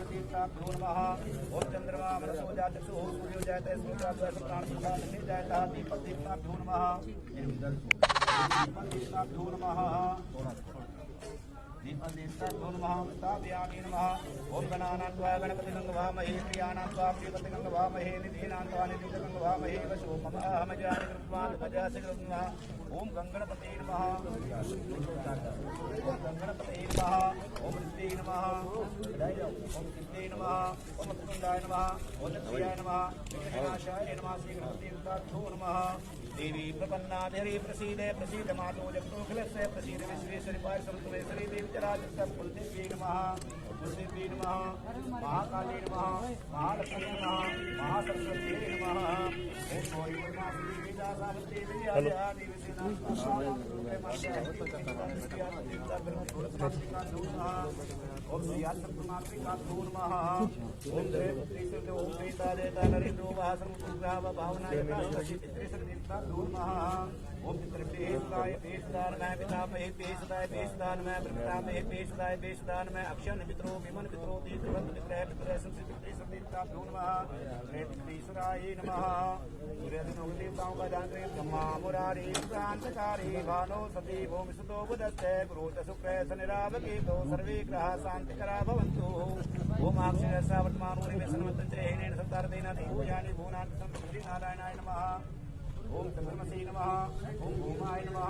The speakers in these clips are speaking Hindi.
तीर्थाभ्यो नमः। ओम चंद्रमा मनसो जातसु सूर्यो जायते सूर्याभ्यो प्राण प्रभाते जायता दीपक तीर्थाभ्यो नमः। तीर्थाभ्यो नमः। दीपदेवताभ्यो नमः। ताभ्यामी नमः। ओम गणानां त्वा गणपतिं गवामहे प्रियाणां त्वा प्रियपतिं गवामहे निधीनां त्वा निधिं गवामहे वशो मम अहमजानि कृत्वान् भजासि कृत्वा। ओम गंगणपते नमः। गंगणपते नमः। ओम नित्ये नमः। ओम सिद्धे नमः। ओम मुकुंदाय नमः। ओम नित्याय नमः। विघ्ननाशाय नमः। श्री गणपतिभ्यो नमः। देवी प्रपन्ना देवी प्रसीदे प्रसीद मातो जगतोखिलस्य प्रसीद विश्वेश्वरी पाय संतुलेश्वरी देवी चराचर कुलदेवी नमः। कुलदेवी नमः। महाकाली नमः। महालक्ष्मी नमः। महासरस्वती नमः। ओम गौरी ब्रह्मावती विद्या सावित्री विद्या देवी सेना ओम श्रीयात्ममात्रिका नमः। ओम देवपुत्री सुतो ओम प्रीता देता नरेंद्रो वासमुग्राव भावनाय पितृसर्वदेवता नमः। ओम पितृपेशदाय पेशदान मैं पितामहे पेशदाय पेशदान मैं प्रपितामहे पेशदाय पेशदान मैं अक्षय पितरो विमन पितरो तीर्थवंत पितरः पितरः संसिद्धिसर्वदेवता नमः। श्रीश्वराय नमः। सूर्यादिनों देवताओं का जानते ब्रह्मा मुरारी क्रांतकारी भानो सती भूम सुतो बुधस्ते गुरुत शुक्र शनिरावकेतो सर्वे ग्रह शांतिकरा भवन्तु। ओम अक्षरस्य वर्तमानो निवेशनमन्त्रेण सत्तारतेन पूजानि भूनानि संस्कृति नारायणाय नमः। ओम चंद्रमसे नमः। ओम भूमाय नमः।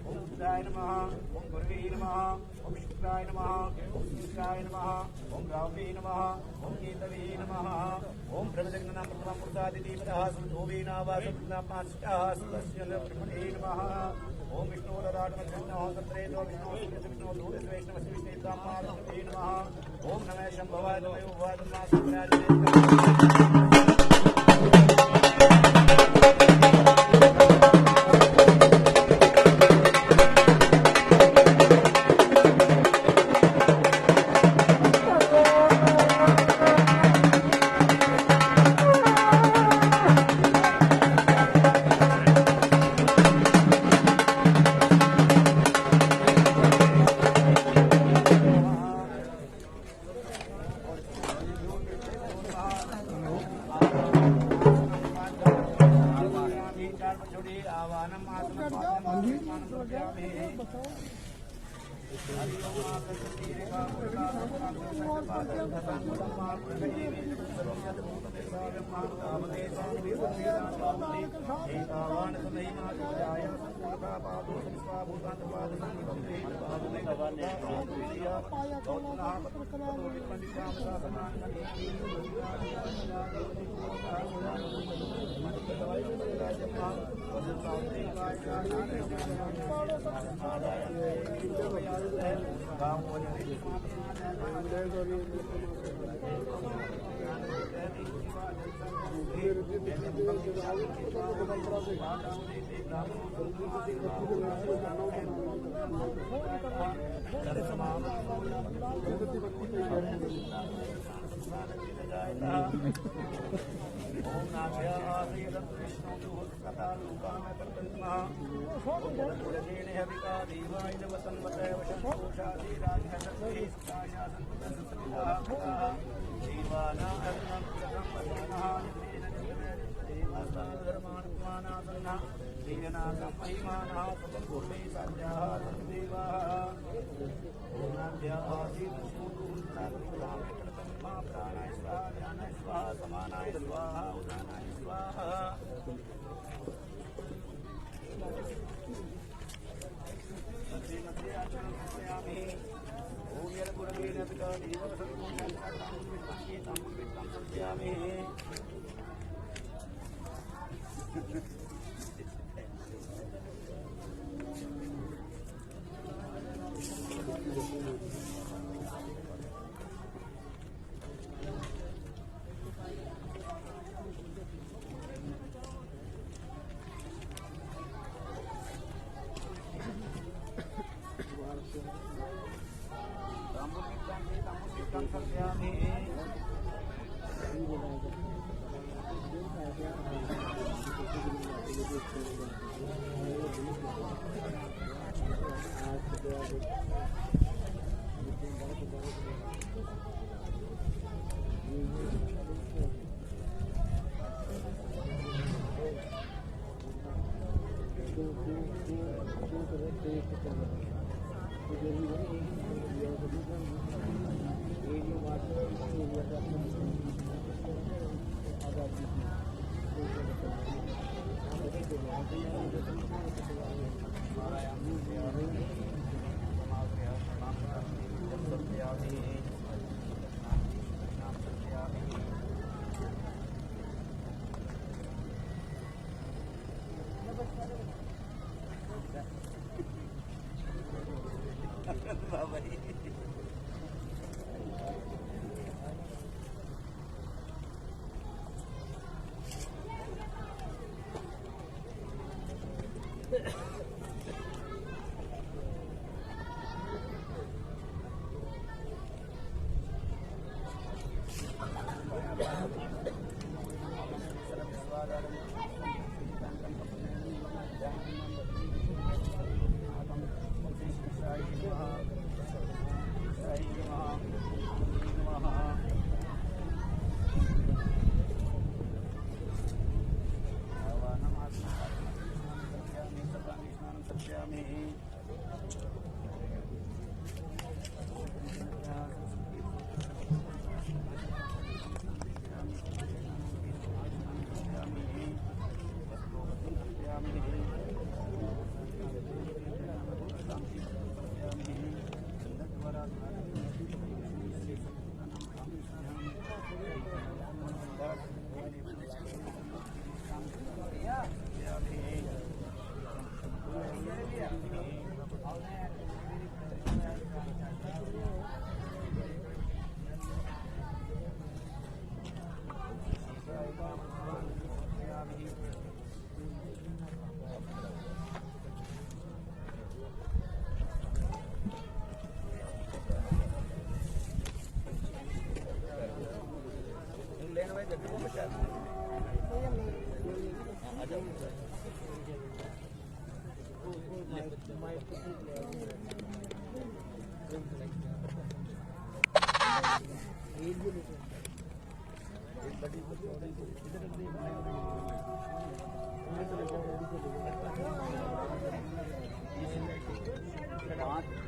ओम बुधाय नमः। ओम गुरवे नमः। ओम शुक्राय नमः। ओम शुक्राय नमः। ओम रावे नमः। ओम केतवे नमः। ओम ब्रह्मजगन्नाथ प्रथम पुरुषादिदेवतः संभोवेनावासनापाष्टाः सदस्य ब्रह्मणे नमः। ओम विष्णु ललाटमध्यन्नः सत्रेतो विष्णु विष्णु दूरस्वैष्णवस्विष्टेतामारुते नमः। ओम नमः शंभवाय नमः उवाच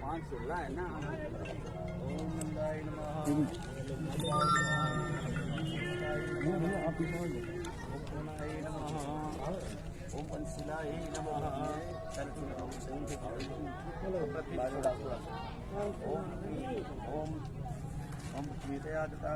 पांच चिल्ला है ना। ओम नंदाय नमः। आप ओम पूर्णाय नमः। ओम पंचशिलाय नमः। ओम ओम प्रीतयादता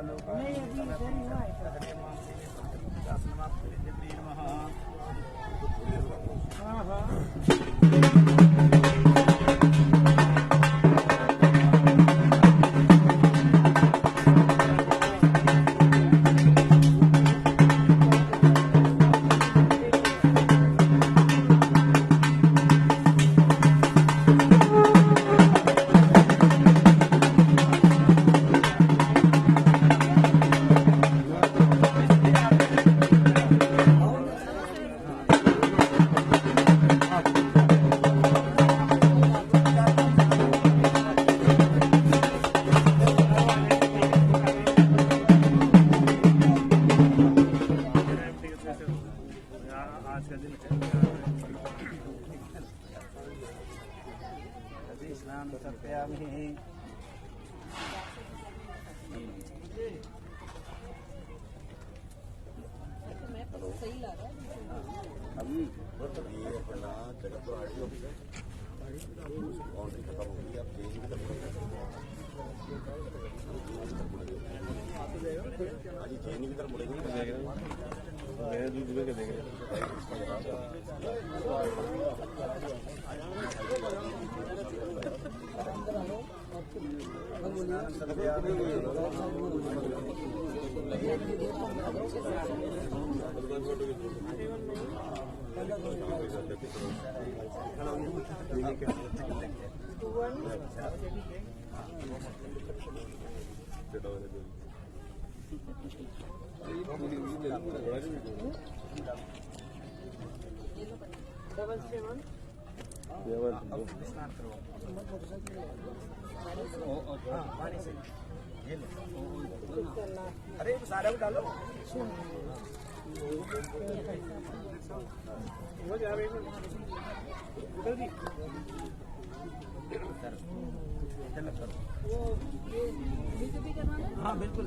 अरे सारा को डालो हाँ बिल्कुल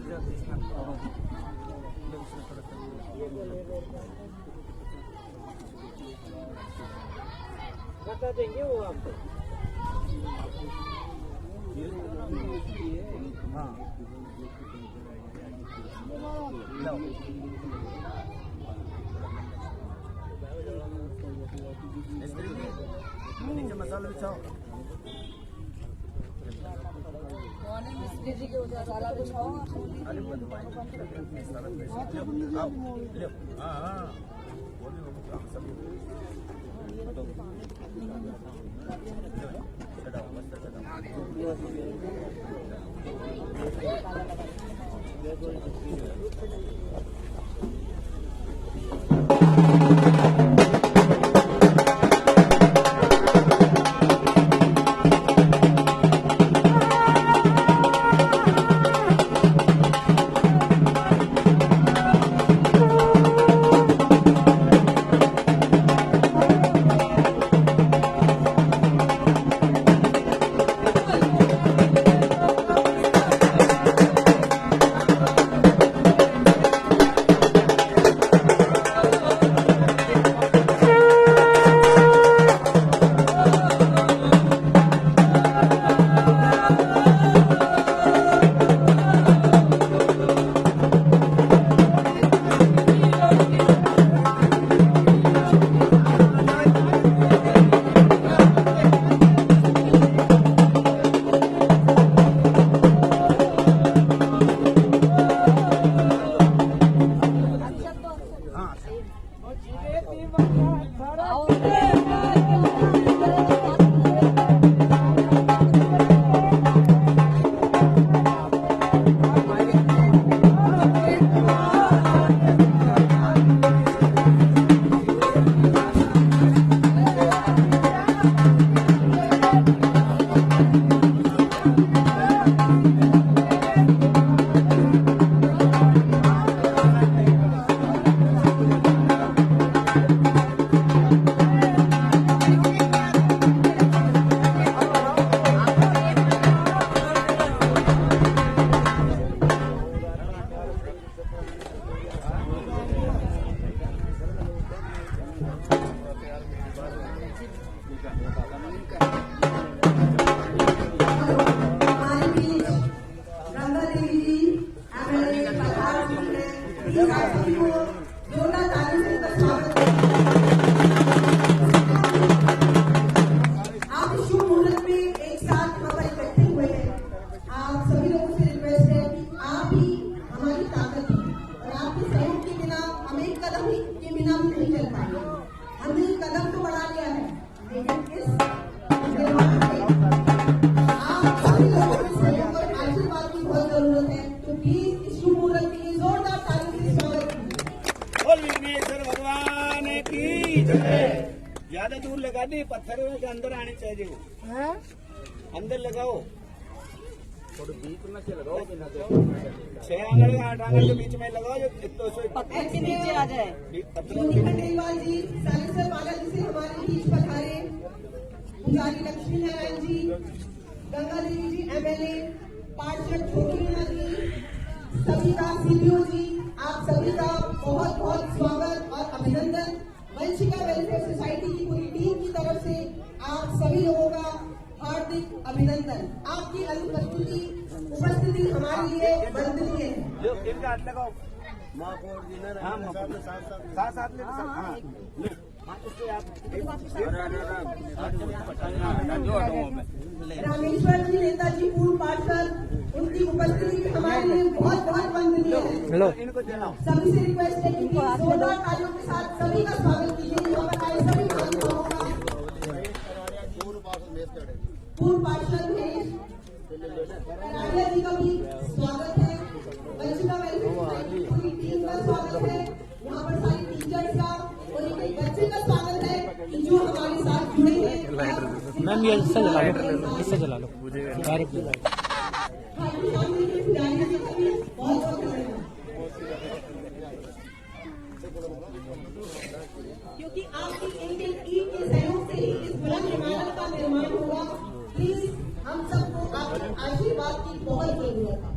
बता देंगे वो आपको। हाँ नीचे मसाला बिछाओ। मिस्त्री जी के मसाला बिछाओ। अरे हाँ हाँ ज्यादा दूर लगा दी, पत्थर के अंदर आने चाहिए वो। अंदर लगाओ, थोड़ा बीच में से लगाओ, 6 आंगन 8 आंगन के बीच में लगाओ, जो पत्थर के नीचे आ जाए। खंडेलवाल जी, सालिसर बालाजी से हमारे बीच पधारे, पुजारी लक्ष्मी नारायण जी, गंगा देवी जी MLA, पार्षद छोटी मीना जी, सभी का CPO जी, आप सभी का बहुत बहुत स्वागत और अभिनंदन। वंशिका वेलफेयर सोसाइटी की पूरी टीम की तरफ से आप सभी लोगों का हार्दिक अभिनंदन। आपकी उपस्थिति हमारे लिए वंदनीय है। इनका हाथ लगाओ, साथ में रामेश्वर जी नेताजी पूर्व पार्षद, उनकी उपस्थिति हमारे लिए बहुत बहुत वंदनीय है। सभी से रिक्वेस्ट है कि जोरदार तालियों के साथ सभी का स्वागत कीजिए। यहाँ पर आए सभी महानुभावों का पूर्व पार्षद महेश राजा जी का भी स्वागत है। वंशिका वेलफेयर सोसाइटी की पूरी टीम का स्वागत है। यहाँ पर सारी टीचर्स का और एक बच्चे का स्वागत है जो हमारे साथ जुड़े हैं। मैम ये इससे जला लो, इससे जला लो, डायरेक्ट क्योंकि आपकी इंडियन टीम के सहयोग से ही इस बुलंद इमारत का निर्माण हुआ। प्लीज हम सबको आपके आशीर्वाद की बहुत जरूरत है।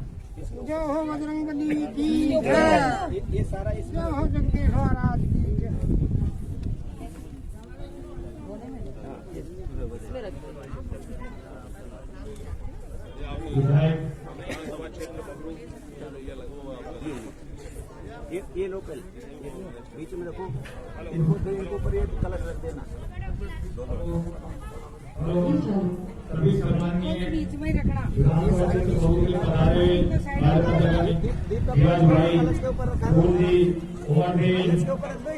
जो हो बजरंगबली की ये सारा जो हो जगदीश महाराज की विधायक ये लोकल बीच में रखो, इनको ऊपर ये कलर रख देना। सभी सम्माननीय बीच में ही रखना। विधानसभा के बहुमूल्य पधारे धीरज भाई, फूल जी, उमर जी,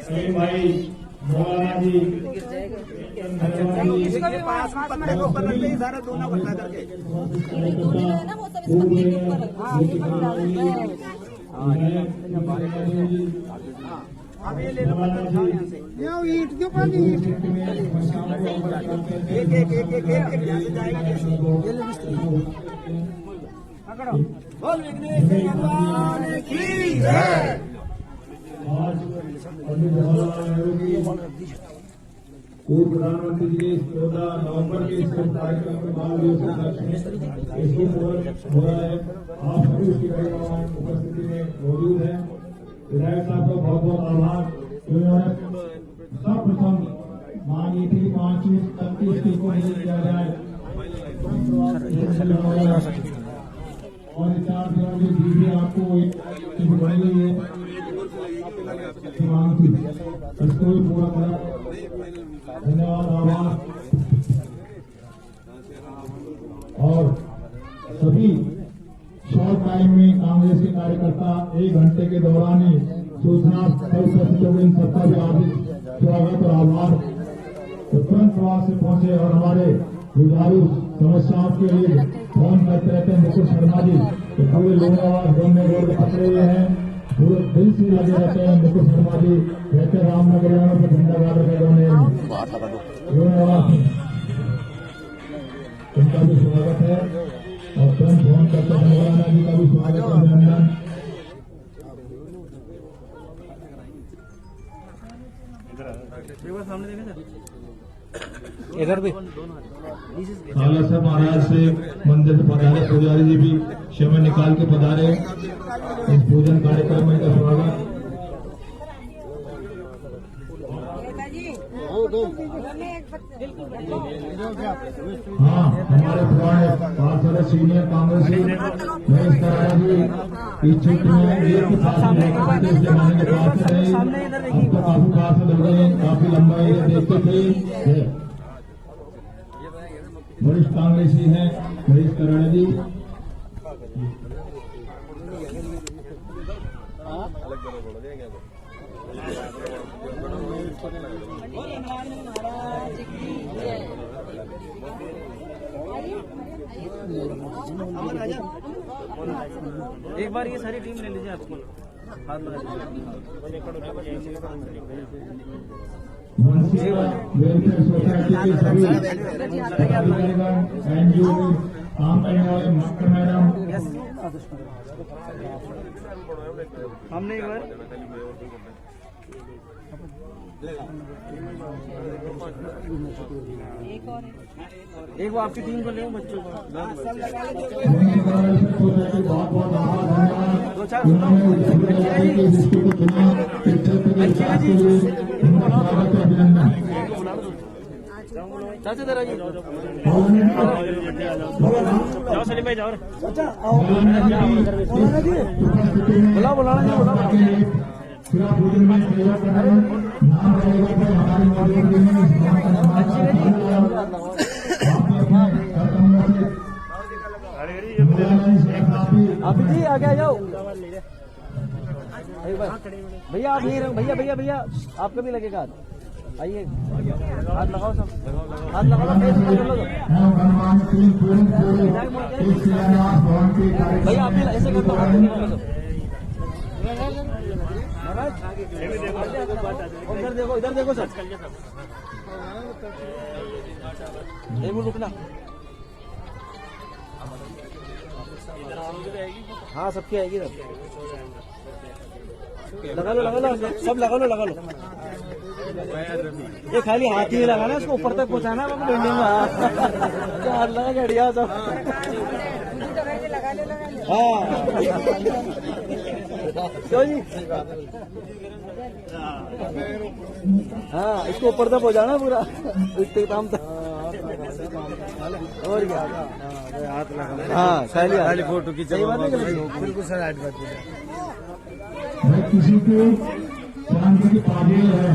सलीम भाई, मौलाना जी, ये पास पत्थर के ऊपर रख दे, सारा दोनों इकट्ठा करके। दूध जो है ना वो सब इस पत्ते के ऊपर रखना। ये पत्ते डाल देते हैं। अब ये ले लो पत्थर, उठाओ यहाँ से। ये ईट के ऊपर ईट। एक यहाँ से जाएगी। बोल विघ्नेश्वर भगवान की जय। आज पंडित जवाहरलाल नेहरू जी पूर्व प्रधानमंत्री जी के 14 नवंबर के इस कार्यक्रम के बाद इसको हो रहा है। आप सभी उसकी उपस्थिति में मौजूद हैं। विधायक साहब का बहुत बहुत आभार। उन्होंने सर्वप्रथम मांग ये थी कि 5 की को नहीं किया जाए और 4 दिनों की चीजें आपको एक बढ़ाई गई है मांग थी, इसको भी पूरा करा। धन्यवाद, आभार। और सभी शॉर्ट टाइम में कांग्रेस के कार्यकर्ता 1 घंटे के दौरान ही सूचना इन सबका भी हार्दिक स्वागत और आभार। तो तुरंत प्रवास से पहुंचे और हमारे जुझारू समस्याओं के लिए फोन करते रहते हैं मुकुल शर्मा जी, तो पूरे लोग दोनों रोड पकड़े हुए हैं, पूरे दिल से लगे रहते हैं। मुकुल शर्मा जी कहते रामनगर में झंडा गाड़ रहे दोनों, उनका भी स्वागत है। और तुरंत फोन करते हैं मौलाना जी का भी स्वागत है, अभिनंदन। इधर भी सालासर महाराज से मंदिर से पधारे पुजारी जी भी समय निकाल के पधारे। इस पूजन कार्यक्रम में का स्वागत। हाँ, हमारे पुराने पार्षद सीनियर कांग्रेस महेश कराया जी इस क्षेत्र में इस जमाने के पार्षद रहे, अब तो काफी पार्षद हो गए, काफी लंबा एरिया देखते थे। वरिष्ठ कांग्रेसी हैं महेश कराया जी। एक बार ये सारी टीम ले लीजिए, आपको हाथ लगा वेलफेयर सोसाइटी के सभी एनजीओ काम करने वाले मास्टर मैडम, हमने एक बार एक वो आपकी टीम को ले बच्चों को बहुत बहुत आभार, दो चार अभिनंदन। चाचा जरा जी जाओ, सलीम भाई जाओ। बुलाओ पूरा पूजन में सहयोग करना नाम रहेगा तो हमारी मौजूदगी में आप जी आगे आ जाओ। भैया आप नहीं भैया भैया आपका भी लगेगा हाथ। आइए हाथ लगाओ, सब हाथ लगाओ, भैया आप भी ऐसे करते हो। इधर देखो सर, एक मिनट रुकना। हाँ सबकी आएगी सर, लगा लो सब लगा लो। ये खाली हाथ ही लगाना, इसको ऊपर तक पहुंचाना बिल्डिंग में। हाथ लगा गड़िया सब। हाँ क्यों जी, हाँ इसको ऊपर तक पहुंचाना पूरा इख्तिताम तक। और क्या हाथ लगा हाँ खाली फोटो की सही बात है कि नहीं? बिल्कुल सर ऐड कर भाई किसी को शांति की काबिल है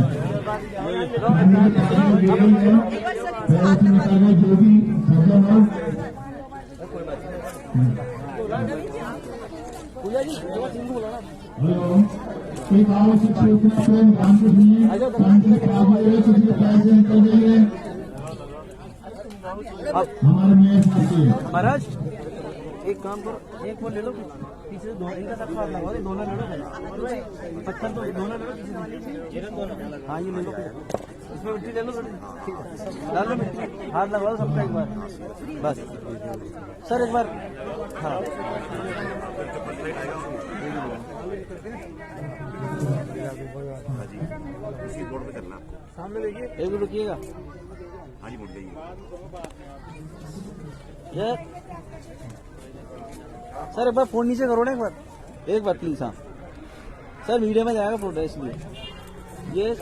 जो भी सज्जन हो पूजा जी सिंधु बोला ना हेलो एक आवश्यक सूचना प्रेम रामकृष्ण जी शांति की काबिल है किसी को पैसे निकल गई है हमारे में साथी महाराज एक काम करो एक वो ले लो पीछे दो इनका सब हाथ लगा दो दोनों ले लो पत्थर तो दोनों ले लो पीछे हाँ ये ले लो इसमें मिट्टी ले लो थोड़ी डाल लो मिट्टी हाथ लगा दो सबका एक बार बस सर एक बार हाँ इसी रोड पे करना आपको सामने देखिए एक मिनट रुकिएगा हाँ जी मुड़ जाइए सर एक बार फोन नीचे करो ना एक बार प्लीज हाँ सर वीडियो में जाएगा फोटो इसलिए ये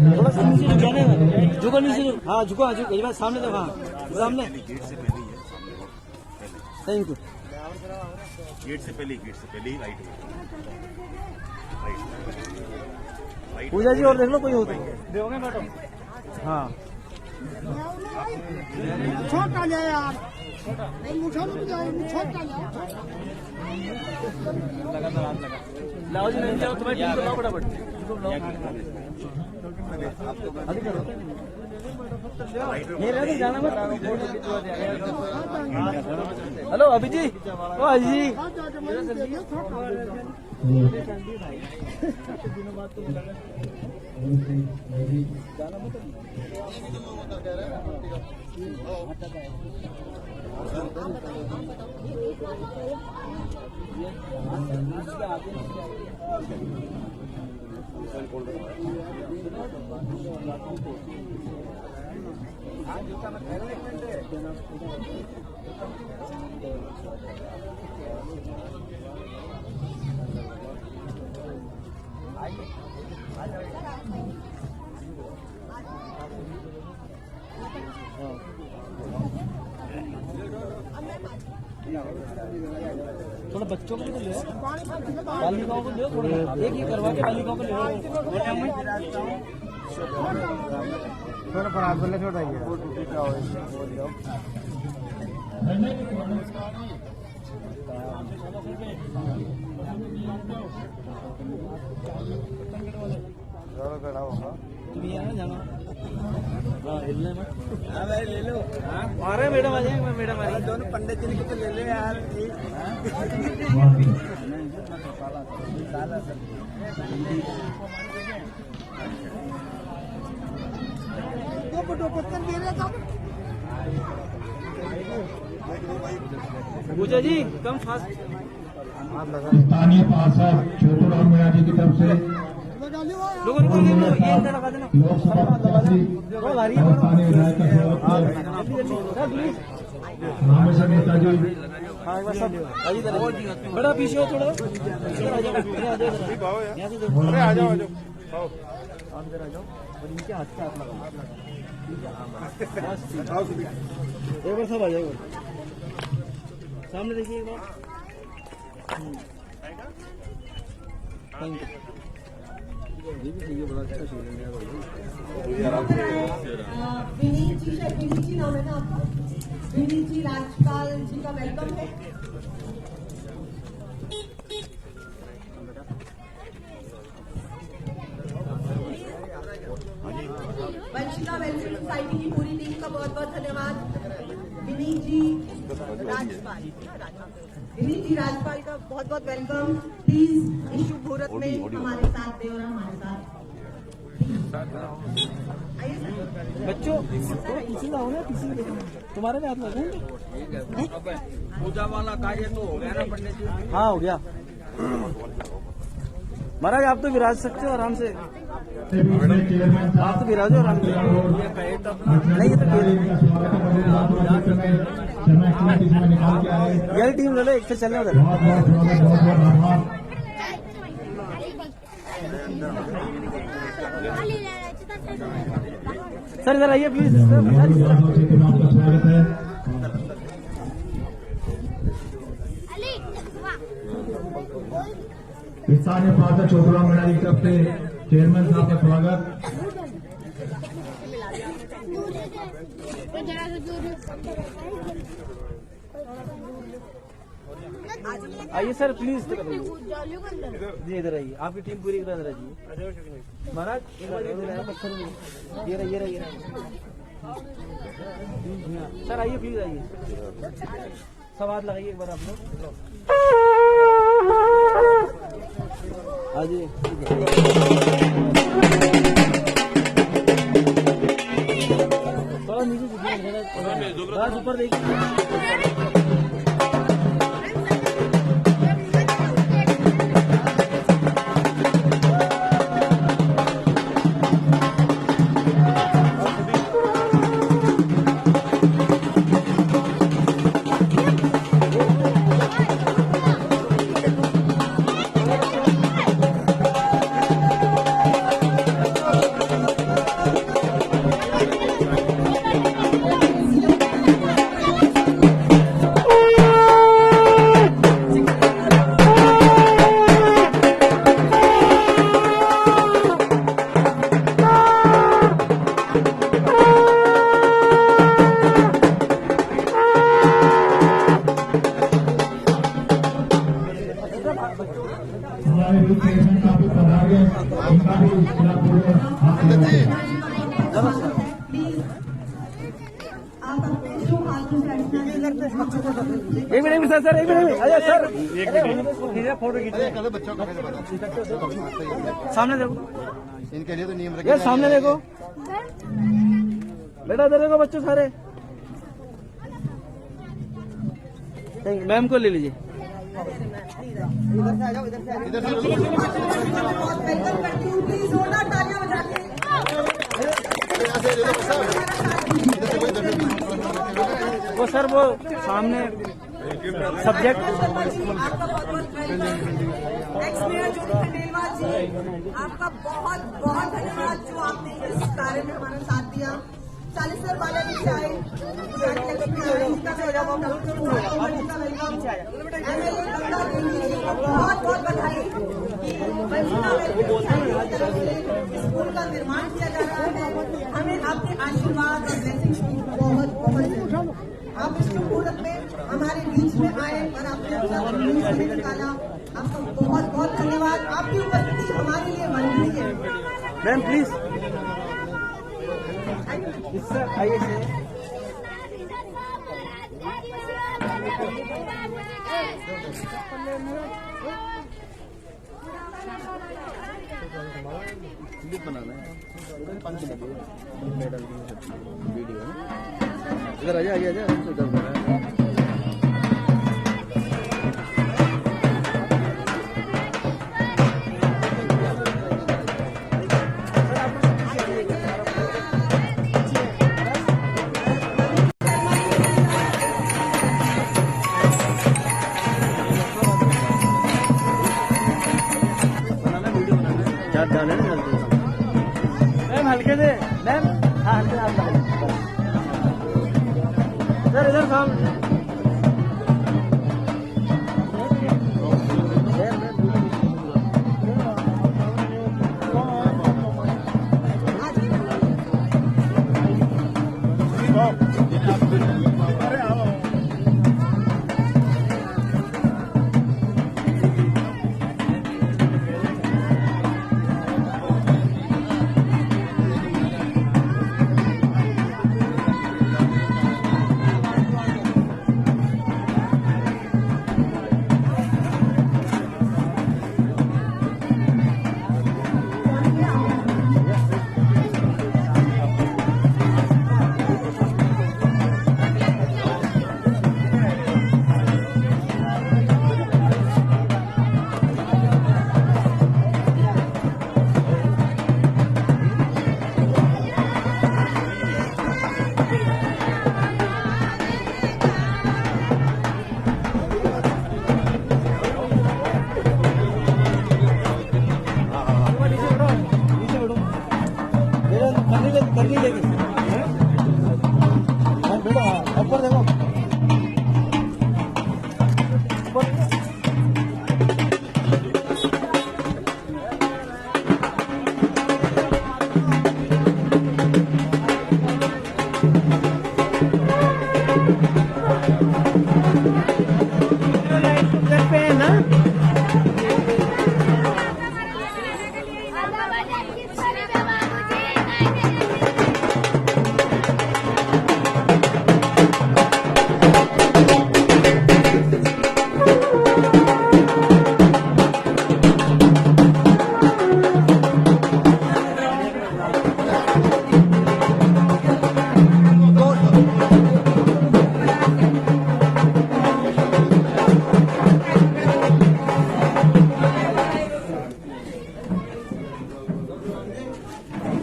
थोड़ा सा नीचे झुकाने झुको नीचे हाँ झुको हाँ झुको ये बात सामने तक हाँ सामने गेट से पहले ही है थैंक यू गेट से पहले ही राइट राइट पूजा जी और देख लो कोई हो तो देखोगे मैडम हाँ छोटा ले यार मुझे छोटा लाओ जी नहीं जाओ तुम्हें टीम को लाओ फटाफट अभी करो नहीं रहते जाना मत हेलो अभी जी ओ अजी जी थोड़ा बच्चों को तो ले बालिकाओं को ले थोड़ा एक ही करवा के बालिकाओं को ले थोड़ा पर आप बोले छोटा तुम ये ना जाना ले लो अरे मैडम आ जाएंगे मैडम आ दोनों पंडित जी के ले ले यार पत्थर दे रहा था पूजा जी कम फास्ट स्थानीय पार्षद छोटूराम मीणा जी की तरफ से लोगों को ये लगा देना लोकसभा प्रत्याशी स्थानीय विधायक का स्वागत है रामेश्वर नेता जी हाँ एक बार सब आइए इधर बड़ा पीछे हो थोड़ा इधर आ जाओ यहाँ से देखो अरे आ जाओ आप इधर आ जाओ और इनके हाथ पे हाथ लगाओ एक बार सब आ जाओ सामने देखिए एक बार थैंक यू ये बड़ा अच्छा शो है विनीत जी नाम है ना आपका विनीत जी राजपाल जी का वेलकम है वंशिका वेलफेयर सोसाइटी की पूरी टीम का बहुत बहुत धन्यवाद विनीत जी राजपाल का बहुत बहुत वेलकम प्लीज इस शुभ मुहूर्त में हमारे साथ दें और हमारे साथ आइए सर बच्चों किसी का हो गया किसी तुम्हारे में हाथ लगाएंगे पूजा वाला कार्य तो हो गया ना पंडित जी। हाँ हो गया महाराज आप तो विराज सकते हो आराम से आप तो विराजो आराम से नहीं ये तो यही टीम ले लो एक से चलने उधर बहुत बहुत सर इधर आइए प्लीज। यादव क्षेत्र में आपका स्वागत है। स्थानीय पार्षद छोटूराम मीणा जी की तरफ से चेयरमैन साहब का स्वागत। आइए सर प्लीज जी इधर आइए, आपकी टीम पूरी इधर आइए महाराज। एक बार इधर आइए, मच्छर ये रहा सर, आइए प्लीज आइए, सब हाथ लगाइए एक बार आप लोग। आइए थोड़ा नीचे ऊपर देखिए। हमारे ग्रुप चेयरमैन साहब भी पधार गए, इनका भी जिला पूरे हाथ लगाइए। एक मिनट सर, एक मिनट अजय सर, एक मिनट फोटो खींचिए। सामने देखो, इनके लिए तो नियम यार सामने देखो बेटा, इधर देखो बच्चों सारे। मैम को ले लीजिए। बहुत वेलकम करती हूँ, प्लीज जोरदार तालियां बजा के। वो सर वो सामने सब्जेक्ट। आपका बहुत बहुत एक्स मेयर ज्योति खंडेलवाल जी, आपका बहुत बहुत धन्यवाद जो आपने इस कार्य में हमारा साथ दिया। सालिसर बालाजी से आए, बहुत बहुत बधाई। स्कूल का निर्माण किया जा रहा है, हमें आपके आशीर्वाद और ब्लेसिंग्स की बहुत बहुत। आप इस मुहूर्त में हमारे बीच में आए और आपने अपना समय निकाला, आपका बहुत बहुत धन्यवाद। आपकी उपस्थिति हमारे लिए वंदनीय है। मैम प्लीज सर आइए सर। बनाना है वीडियो इधर आजा आजा आजा। डाले ना जल्दी मैम, हल्के से मैम। हाँ हल्के हाथ सर, इधर सामने। बेटा ऊपर देखो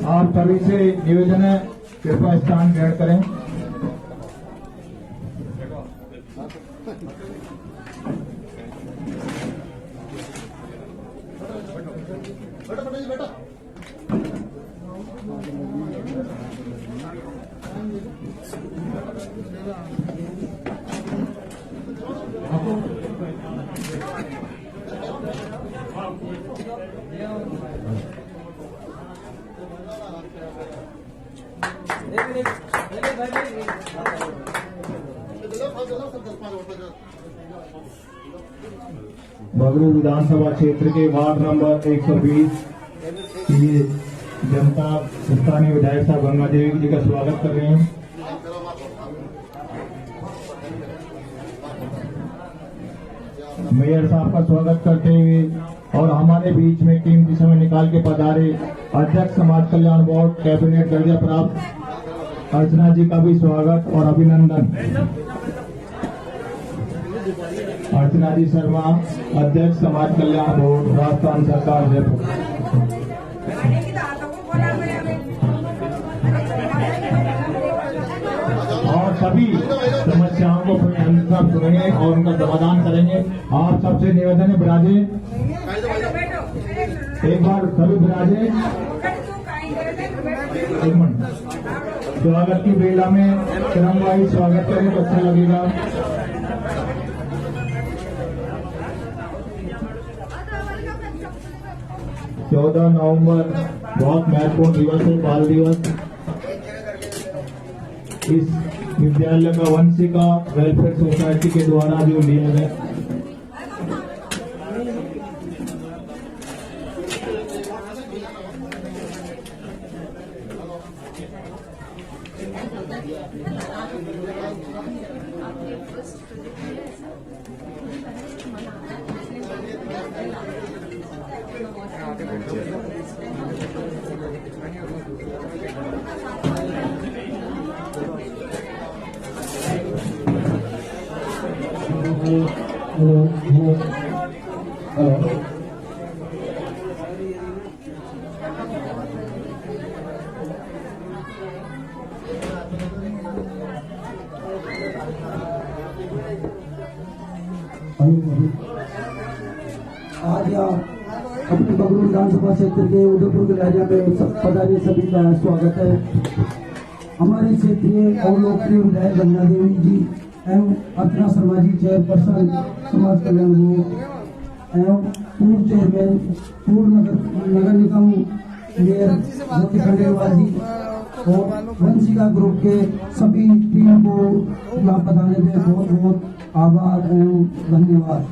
आप सभी से निवेदन है कृपया स्थान ग्रहण करें। बगरू विधानसभा क्षेत्र के वार्ड नंबर 120 की जनता स्थानीय विधायक साहब गंगा देवी जी का स्वागत कर रहे हैं। मेयर साहब का स्वागत करते हुए और हमारे बीच में कीमती समय निकाल के पधारे अध्यक्ष समाज कल्याण बोर्ड कैबिनेट दर्जा प्राप्त अर्चना जी का भी स्वागत और अभिनंदन। अर्चना जी शर्मा, अध्यक्ष समाज कल्याण बोर्ड, राजस्थान सरकार जयपुर। और सभी समस्याओं को अंत तक सुनेंगे और उनका समाधान करेंगे। आप सबसे निवेदन है विराजे, एक बार सभी विराजे। एक मिनट, स्वागत की बेला में क्रमवाइज स्वागत करें तो अच्छा लगेगा। चौदह नवंबर बहुत महत्वपूर्ण दिवस है, बाल दिवस। इस विद्यालय का वंशिका वेलफेयर सोसाइटी के द्वारा जो लिया गया आज यहाँ अपने बगरू विधानसभा क्षेत्र के उदयपुर के लहरिया में पधारे सभी का स्वागत है। हमारे क्षेत्रीय और लोकप्रिय विधायक गंगा देवी जी एवं अर्चना शर्मा जी चेयरपर्सन समाज कल्याण बोर्ड एवं पूर्व चेयरमैन पूर्व नगर निगम मेयर ज्योति खंडेलवाल जी और वंशिका ग्रुप के सभी टीम को यहाँ पधारने में बहुत बहुत आभार एवं धन्यवाद।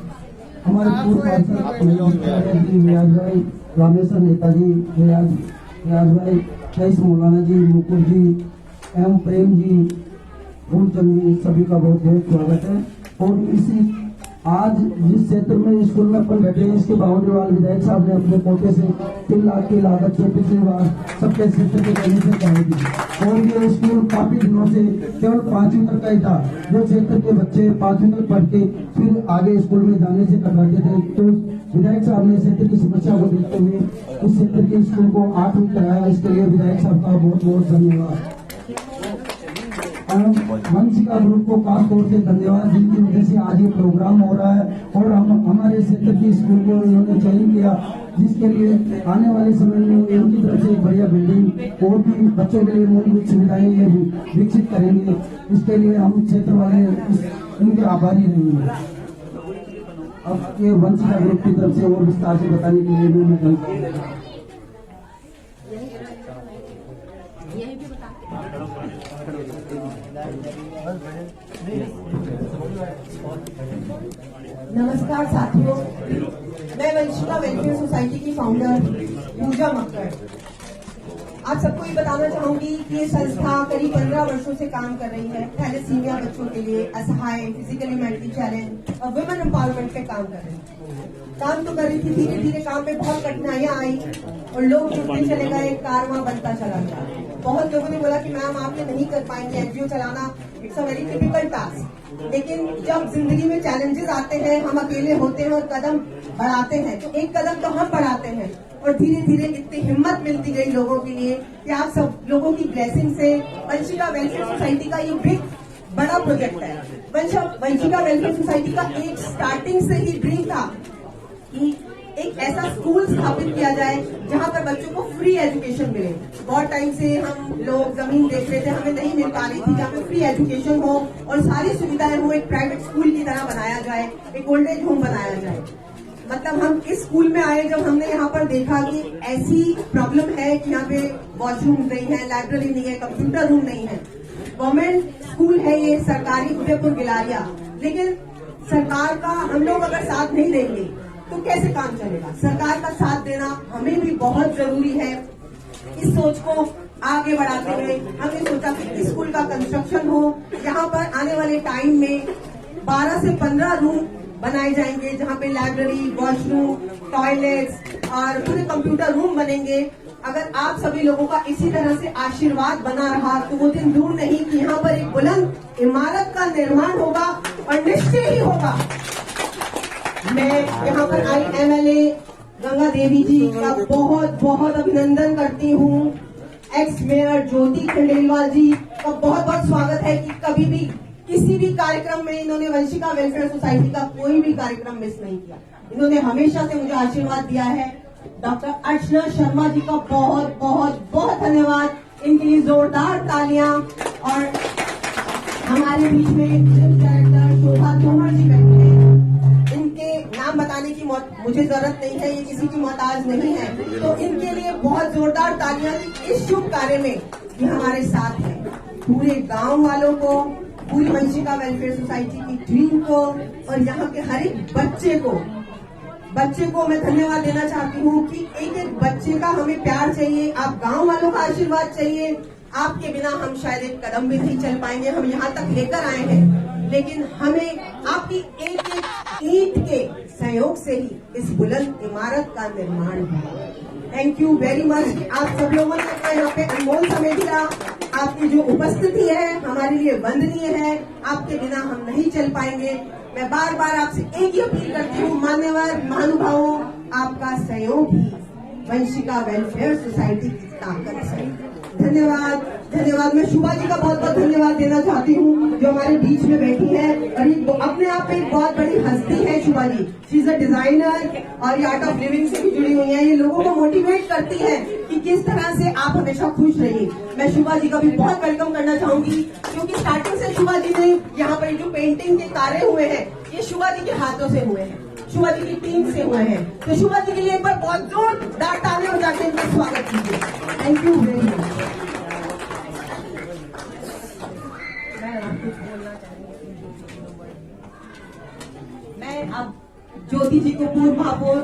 हमारे पूर्व पार्षद रियाज भाई, रामेश्वर नेताजी, रियाज भाई, रईस मौलाना जी, मुकुल जी एवं प्रेम जी, फूलचंद जी, सभी का बहुत बहुत स्वागत है। और इसी आज जिस क्षेत्र में स्कूल में अपन बैठे हैं इसके बाउंड्री वाल विधायक साहब ने अपने कोटे से 3 लाख की लागत से पिछली बार सबके क्षेत्र के कहने से कराई थी और ये स्कूल काफी दिनों से केवल 5वीं तक का ही था। जो क्षेत्र के बच्चे 5वीं तक पढ़ के फिर आगे स्कूल में जाने से कतराते थे, तो विधायक साहब ने क्षेत्र की समस्या को देखते हुए इस क्षेत्र के स्कूल को 8वीं कराया। इसके लिए विधायक साहब का बहुत बहुत धन्यवाद। वंशिका ग्रुप को खास तौर से धन्यवाद, जिनकी वजह से आज ये प्रोग्राम हो रहा है और हम हमारे क्षेत्र की स्कूल को उन्होंने चयन किया, जिसके लिए आने वाले समय में इनकी तरफ से एक बढ़िया बिल्डिंग और भी बच्चों के लिए मूलभूत सुविधाएं ये विकसित करेंगे। इसके लिए हम क्षेत्र वाले इनके आभारी रहेंगे। अब ये वंशिका ग्रुप की तरफ से और विस्तार से बताने के लिए मैं नमस्कार साथियों, मैं वंशिका वेलफेयर सोसाइटी की फाउंडर पूजा मक्कड़ आप सबको ये बताना चाहूंगी कि ये संस्था करीब 15 वर्षों से काम कर रही है। थैलेसीमिया बच्चों के लिए, असहाय, फिजिकली मेंटली चैलेंज और वुमेन एम्पावरमेंट पे काम कर रही है। काम तो कर रही थी, धीरे धीरे काम में बहुत कठिनाइयां आई और लोग जुड़ते चले गए, कारवां बनता चला गया। बहुत लोगों ने बोला कि मैम आप ये नहीं कर पाएंगे, एनजीओ चलाना it's a very typical task. लेकिन जब जिंदगी में चैलेंजेस आते हैं, हम अकेले होते हैं और कदम बढ़ाते हैं, तो एक कदम तो हम बढ़ाते हैं और धीरे धीरे इतनी हिम्मत मिलती गई लोगों के लिए कि आप सब लोगों की ब्लेसिंग से वंशिका वेलफेयर सोसाइटी का ये बिग बड़ा प्रोजेक्ट है। वंशिका वेलफेयर सोसाइटी का एक स्टार्टिंग से ही ड्रीम था कि एक ऐसा स्कूल स्थापित किया जाए जहां पर बच्चों को फ्री एजुकेशन मिले। बहुत टाइम से हम लोग जमीन देख रहे थे, हमें नहीं मिल पा रही थी, जहाँ पे फ्री एजुकेशन हो और सारी सुविधाएं हो, एक प्राइवेट स्कूल की तरह बनाया जाए, एक ओल्ड एज होम बनाया जाए। मतलब हम इस स्कूल में आए जब हमने यहाँ पर देखा कि ऐसी प्रॉब्लम है कि यहाँ पे वॉशरूम नहीं है, लाइब्रेरी नहीं है, कंप्यूटर रूम नहीं है। गवर्नमेंट स्कूल है ये, सरकारी उदयपुर गिलारिया, लेकिन सरकार का हम लोग अगर साथ नहीं देंगे तो कैसे काम चलेगा। सरकार का साथ देना हमें भी बहुत जरूरी है। इस सोच को आगे बढ़ाते हुए हमने सोचा कि इस स्कूल का कंस्ट्रक्शन हो, यहाँ पर आने वाले टाइम में 12 से 15 रूम बनाए जाएंगे, जहाँ पे लाइब्रेरी, वॉशरूम, टॉयलेट्स और पूरे कंप्यूटर रूम बनेंगे। अगर आप सभी लोगों का इसी तरह से आशीर्वाद बना रहा तो वो दिन दूर नहीं कि यहाँ पर एक बुलंद इमारत का निर्माण होगा और निश्चय ही होगा। मैं यहाँ पर आई एमएलए गंगा देवी जी का बहुत बहुत अभिनंदन करती हूँ। एक्स मेयर ज्योति खंडेलवाल जी का बहुत बहुत स्वागत है कि कभी भी किसी भी कार्यक्रम में इन्होंने वंशिका वेलफेयर सोसाइटी का कोई भी कार्यक्रम मिस नहीं किया। इन्होंने हमेशा से मुझे आशीर्वाद दिया है। डॉक्टर अर्चना शर्मा जी का बहुत बहुत बहुत धन्यवाद, इनके लिए जोरदार तालियां। और हमारे बीच में डायरेक्टर शोभा तोमर जी बैठे हैं, इनके नाम बताने की मुझे जरूरत नहीं है, ये किसी की मोहताज नहीं है, तो इनके लिए बहुत जोरदार तालियां इस शुभ कार्य में ये हमारे साथ है। पूरे गांव वालों को, पूरी वंशिका वेलफेयर सोसाइटी की टीम को और यहाँ के हर एक बच्चे को मैं धन्यवाद देना चाहती हूँ कि एक एक बच्चे का हमें प्यार चाहिए, आप गांव वालों का आशीर्वाद चाहिए। आपके बिना हम शायद एक कदम भी नहीं चल पाएंगे। हम यहाँ तक लेकर आए हैं, लेकिन हमें आपकी एक एक ईंट के सहयोग से ही इस बुलंद इमारत का निर्माण हुआ। थैंक यू वेरी मच कि आप सब लोगों ने अपना यहाँ पे अनमोल समय दिया। आपकी जो उपस्थिति है हमारे लिए वंदनीय है, आपके बिना हम नहीं चल पाएंगे। मैं बार बार आपसे एक ही अपील करती हूँ, मान्यवर महानुभावों, आपका सहयोग ही वंशिका वेलफेयर सोसाइटी की ताकत है। धन्यवाद। मैं शुभा जी का बहुत बहुत धन्यवाद देना चाहती हूँ जो हमारे बीच में बैठी है और ये अपने आप में एक बहुत बड़ी हस्ती है। शुभा जी, शी इज अ डिजाइनर और ये आर्ट ऑफ लिविंग से भी जुड़ी हुई है। ये लोगों को मोटिवेट करती है कि किस तरह से आप हमेशा खुश रहिए। मैं शुभा जी का भी बहुत वेलकम करना चाहूंगी, क्योंकि स्टार्टिंग से शुभा जी ने यहाँ पर जो पेंटिंग के कार्य हुए हैं ये शुभा जी के हाथों से हुए हैं, शुभा जी की टीम से हुए हैं। तो शुभा जी के लिए एक बार बहुत जोरदार तालियां बजा के इनका स्वागत कीजिए। Thank you very much. मैं अब ज्योति जी को, पूर्व महापौर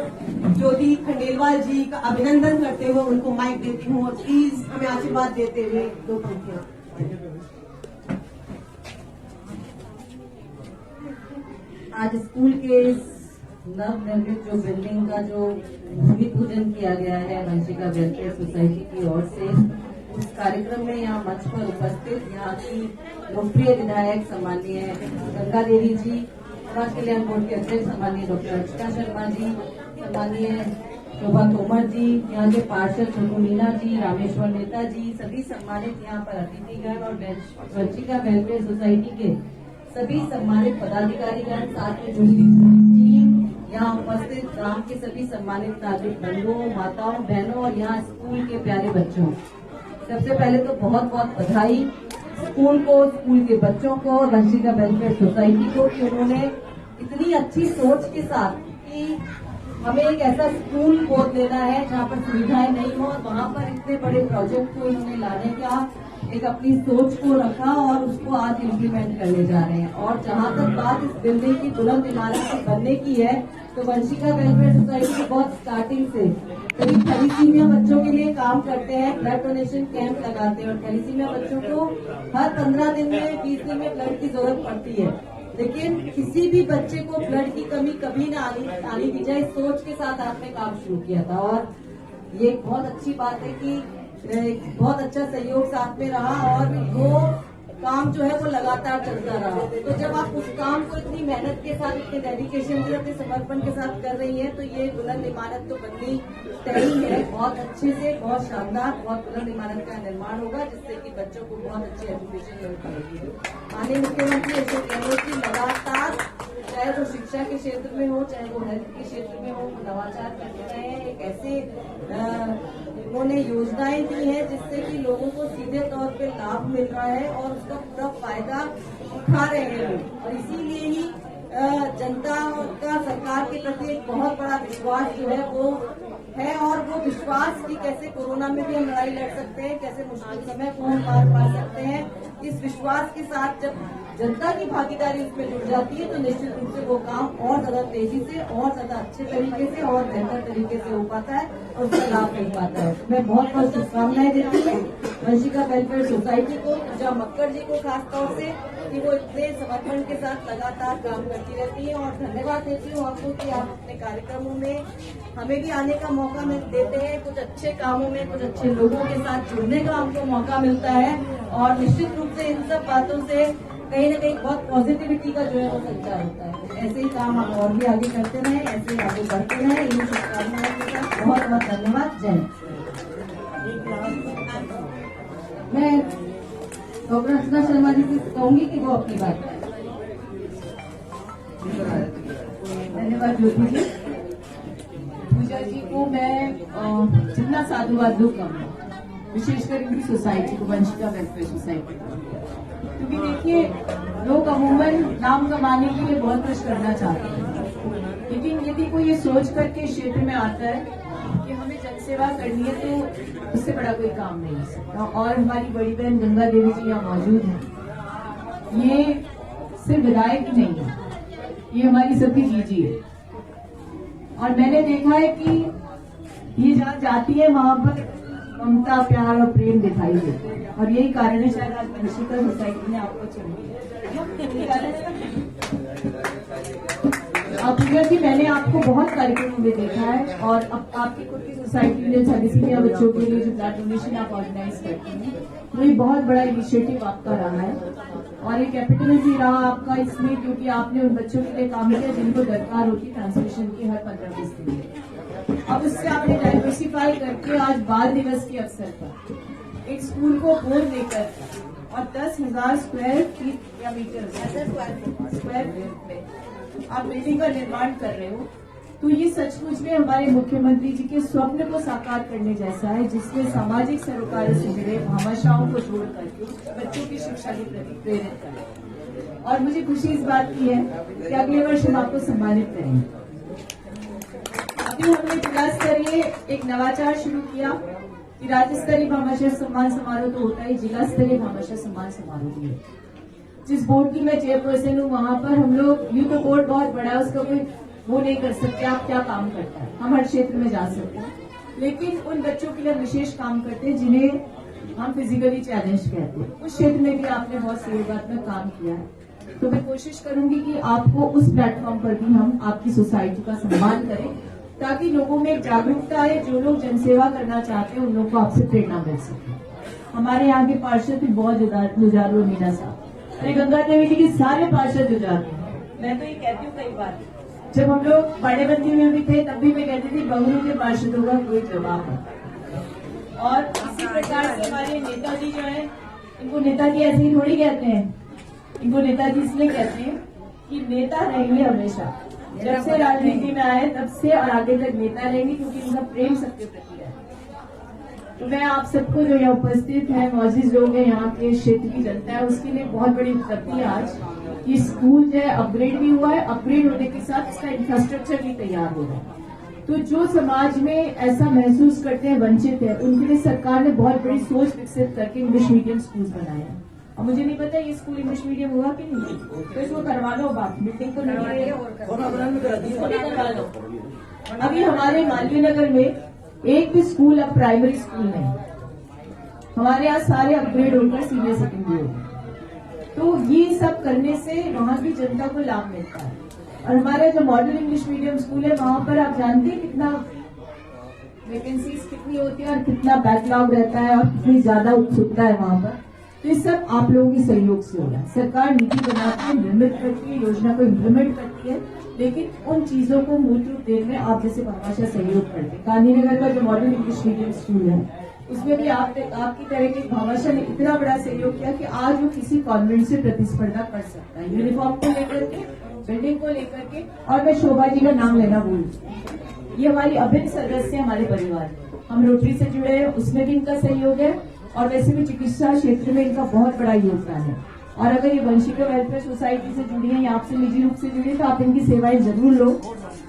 ज्योति खंडेलवाल जी का अभिनंदन करते हुए उनको माइक देती हूँ और प्लीज हमें आशीर्वाद देते हुए 2 पंक्तियां। आज स्कूल के नवनिर्मित जो बिल्डिंग का जो भूमि पूजन किया गया है वंशिका वेलफेयर सोसाइटी की ओर से, उस कार्यक्रम में यहाँ मंच पर उपस्थित यहाँ की लोकप्रिय विधायक सम्माननीय गंगा देवी जी, समाज कल्याण बोर्ड के अध्यक्ष सम्माननीय डॉक्टर अर्चना शर्मा जी, सम्माननीय शोभा तोमर जी, यहाँ के पार्षद छोटू मीना जी, रामेश्वर नेता जी, सभी सम्मानित यहाँ पर अतिथिगण और वंशिका वेलफेयर सोसाइटी के सभी सम्मानित पदाधिकारीगण, साथ में जुड़ी टीम, यहाँ उपस्थित ग्राम के सभी सम्मानित नागरिक बंधुओं, माताओं, बहनों और यहाँ स्कूल के प्यारे बच्चों, सबसे पहले तो बहुत बहुत बधाई स्कूल को, स्कूल के बच्चों को और वंशिका वेलफेयर सोसाइटी को कि उन्होंने इतनी अच्छी सोच के साथ कि हमें एक ऐसा स्कूल गोद लेना है जहाँ पर सुविधाएं नहीं हो, और वहाँ पर इतने बड़े प्रोजेक्ट को इन्होंने लाने का एक अपनी सोच को रखा और उसको आज इम्प्लीमेंट करने जा रहे हैं। और जहाँ तक बात इस बिल्डिंग की बुलंद इमारत के बनने की है, तो वंशिका वेलफेयर सोसाइटी की बहुत स्टार्टिंग से करीब थैलीसीमिया बच्चों के लिए काम करते हैं, ब्लड डोनेशन कैंप लगाते हैं और थैलीसीमिया बच्चों को हर 15 दिन में 20 दिन में ब्लड की जरूरत पड़ती है, लेकिन किसी भी बच्चे को ब्लड की कमी कभी ना आनी दी जाए, सोच के साथ आपने काम शुरू किया था। और ये बहुत अच्छी बात है कि बहुत अच्छा सहयोग साथ में रहा और वो काम जो है वो लगातार चलता रहा। तो जब आप उस काम को इतनी मेहनत के साथ, इतने डेडिकेशन से, अपने समर्पण के साथ कर रही हैं, तो ये बुलंद इमारत तो बननी तय है। बहुत अच्छे से, बहुत शानदार, बहुत बुलंद इमारत का निर्माण होगा, जिससे कि बच्चों को बहुत अच्छी एजुकेशन मिल पाएगी। माननीय मुख्यमंत्री अशोक गहलोत की लगातार, चाहे वो शिक्षा के क्षेत्र में हो, चाहे वो हेल्थ के क्षेत्र में हो, नवाचार करते रहे हैं। एक ऐसे उन्होंने योजनाएं दी हैं जिससे कि लोगों को सीधे तौर पे लाभ मिल रहा है और उसका पूरा फायदा उठा रहे हैं लोग। और इसीलिए ही जनता का सरकार के प्रति एक बहुत बड़ा विश्वास जो है वो है, और वो विश्वास कि कैसे कोरोना में भी हम लड़ाई लड़ सकते हैं, कैसे मुश्किल समय को हम पार पा सकते हैं, इस विश्वास के साथ जब जनता की भागीदारी उसमें जुड़ जाती है तो निश्चित रूप से वो काम और ज्यादा तेजी से, और ज्यादा अच्छे तरीके से और बेहतर तरीके से हो पाता है और उसका लाभ मिल पाता है। मैं बहुत बहुत शुभकामनाएं देती हूँ वंशिका वेलफेयर सोसाइटी को, पूजा मक्कर जी को खासतौर से कि वो इतने समर्पण के साथ लगातार काम करती रहती है, और धन्यवाद देती हूँ आपको कि आप अपने कार्यक्रमों में हमें भी आने का मौका देते हैं, कुछ अच्छे कामों में, कुछ अच्छे लोगों के साथ जुड़ने का हमको मौका मिलता है, और निश्चित रूप से इन सब बातों से कहीं न कहीं बहुत पॉजिटिविटी का जो है वो संचार होता है। ऐसे ही काम हम और भी आगे करते रहें, ऐसे ही आगे बढ़ते रहें। इन शुभकामनाओं के साथ बहुत बहुत धन्यवाद। जय। मैं डॉक्टर अर्चना शर्मा जी से कहूंगी कि वो अपनी बात करें। धन्यवाद ज्योति जी। पूजा जी को मैं जितना साधुवाद दूँ कम, विशेषकर इनकी सोसाइटी को, वंशिका वेलफेयर सोसाइटी को, क्योंकि देखिए लोग अमूमन नाम कमाने के लिए बहुत कुछ करना चाहते हैं, लेकिन यदि कोई ये सोच करके क्षेत्र में आता है कि हमें जनसेवा करनी है तो उससे बड़ा कोई काम नहीं हो सकता। और हमारी बड़ी बहन गंगा देवी जी यहाँ मौजूद हैं, ये सिर्फ विधायक ही नहीं है, ये हमारी सबकी जीजी है। और मैंने देखा है कि ये जहाँ जाती है वहां पर ममता, प्यार और प्रेम दिखाई देता है, और यही कारण है शायद आज वंशिका सोसाइटी ने आपको चुनी। पूजा जी, मैंने आपको बहुत कार्यक्रमों में देखा है, और अब आपकी खुद की सोसाइटी में थैलेसीमिया बच्चों के लिए जो ब्लड डोनेशन आप ऑर्गेनाइज करती हैं, तो ये बहुत बड़ा इनिशिएटिव आपका रहा है, और ये कैपिटल भी रहा आपका इसमें, क्योंकि आपने उन बच्चों के लिए काम किया जिनको दरकार होती ट्रांसमिशन की हर 15-20 दिन में। अब उससे आपने डाइवर्सिफाई करके आज बाल दिवस के अवसर पर एक स्कूल को गोद लेकर और 10,000 स्क्वायर फीट या मीटर स्क्वायर फीट में आप बिल्डिंग का निर्माण कर रहे हो, तो ये सचमुच में हमारे मुख्यमंत्री जी के स्वप्न को साकार करने जैसा है, जिसमें सामाजिक सरोकारों से जुड़े भामाशाहों को जोड़ करके बच्चों की शिक्षा के प्रति प्रेरित करें। और मुझे खुशी इस बात की है कि अगले वर्ष हम आपको सम्मानित करेंगे। अभी हमने जिला स्तरीय एक नवाचार शुरू किया कि राज्य स्तरीय भामाशाह सम्मान समारोह तो होता है, जिला स्तरीय भामाशाह सम्मान समारोह भी है, जिस बोर्ड की मैं चेयरपर्सन हूँ। वहां पर हम लोग, यूं तो बोर्ड बहुत बड़ा है, उसका कोई वो नहीं कर सकते आप क्या काम करता है, हम हर क्षेत्र में जा सकते हैं, लेकिन उन बच्चों के लिए विशेष काम करते हैं जिन्हें हम फिजिकली चैलेंज कहते हैं। उस क्षेत्र में भी आपने बहुत सहयोगात्मक काम किया है, तो मैं कोशिश करूंगी कि आपको उस प्लेटफॉर्म पर भी हम आपकी सोसाइटी का सम्मान करें, ताकि लोगों में जागरूकता आए, जो लोग जनसेवा करना चाहते हैं उन लोगों को आपसे प्रेरणा मिल सके। हमारे यहाँ के पार्षद भी बहुत जुझारू, मीना साहब, अरे गंगा देवी जी के सारे पार्षद जुझारू हैं। मैं तो ये कहती हूँ कई बार जब हम लोग बड़े बंदी में भी थे तब भी मैं कहती थी बबलू के पार्षदों का कोई जवाब नहीं। और इसी प्रकार से हमारे नेताजी जो है, इनको नेताजी ऐसे ही थोड़ी कहते हैं, इनको नेताजी इसलिए कहते हैं कि नेता रहेंगे हमेशा। जब से राजनीति में आए तब से और आगे तक नेता रहेंगे, क्योंकि इनका प्रेम सबके प्रति है। तो मैं आप सबको जो यहाँ उपस्थित है, मौजूद लोग हैं, यहाँ के क्षेत्र की जनता है, उसके लिए बहुत बड़ी उपलब्धि है आज कि स्कूल जो है अपग्रेड भी हुआ है। अपग्रेड होने के साथ इसका इंफ्रास्ट्रक्चर भी तैयार हो रहा है। तो जो समाज में ऐसा महसूस करते हैं वंचित है, उनके लिए सरकार ने बहुत बड़ी सोच विकसित करके इंग्लिश मीडियम स्कूल बनाए हैं। और मुझे नहीं पता ये स्कूल इंग्लिश मीडियम हुआ कि नहीं, तो इसको करवा लो, बात बिल्डिंग को करवा लो। अभी हमारे मालवीय नगर में एक भी स्कूल अब प्राइमरी स्कूल नहीं, हमारे यहाँ सारे अपग्रेड होकर सीनियर सेकेंडरी हो गए। तो ये सब करने से वहाँ की जनता को लाभ मिलता है। और हमारा जो मॉडल इंग्लिश मीडियम स्कूल है, वहाँ पर आप जानते हैं कितना वैकेंसीज कितनी होती है और कितना बैकलॉग रहता है और कितनी ज्यादा उत्सुकता है वहाँ पर। तो ये सब आप लोगों की सहयोग से हो रहा है। सरकार नीति बनाती है, निर्मित करती है, योजना को इम्प्लीमेंट करती है, लेकिन उन चीजों को मूल रूप देने में आप जैसे भामाशाह सहयोग करते हैं। गांधीनगर का जो मॉडल इंग्लिश मीडियम स्कूल है, उसमें भी आपकी तरह के भामाशाह ने इतना बड़ा सहयोग किया कि आज वो किसी कॉन्वेंट से प्रतिस्पर्धा कर सकता है, यूनिफॉर्म को लेकर के, बिल्डिंग को लेकर के। और मैं शोभा जी का नाम लेना भूल, ये हमारी अभिन्न सदस्य है हमारे परिवार। हम रोटरी से जुड़े हैं, उसमें भी इनका सहयोग है, और वैसे भी चिकित्सा क्षेत्र में इनका बहुत बड़ा योगदान है। और अगर ये वंशिका वेलफेयर सोसाइटी से जुड़ी है या आपसे निजी रूप से जुड़ी है, तो आप इनकी सेवाएं जरूर लो,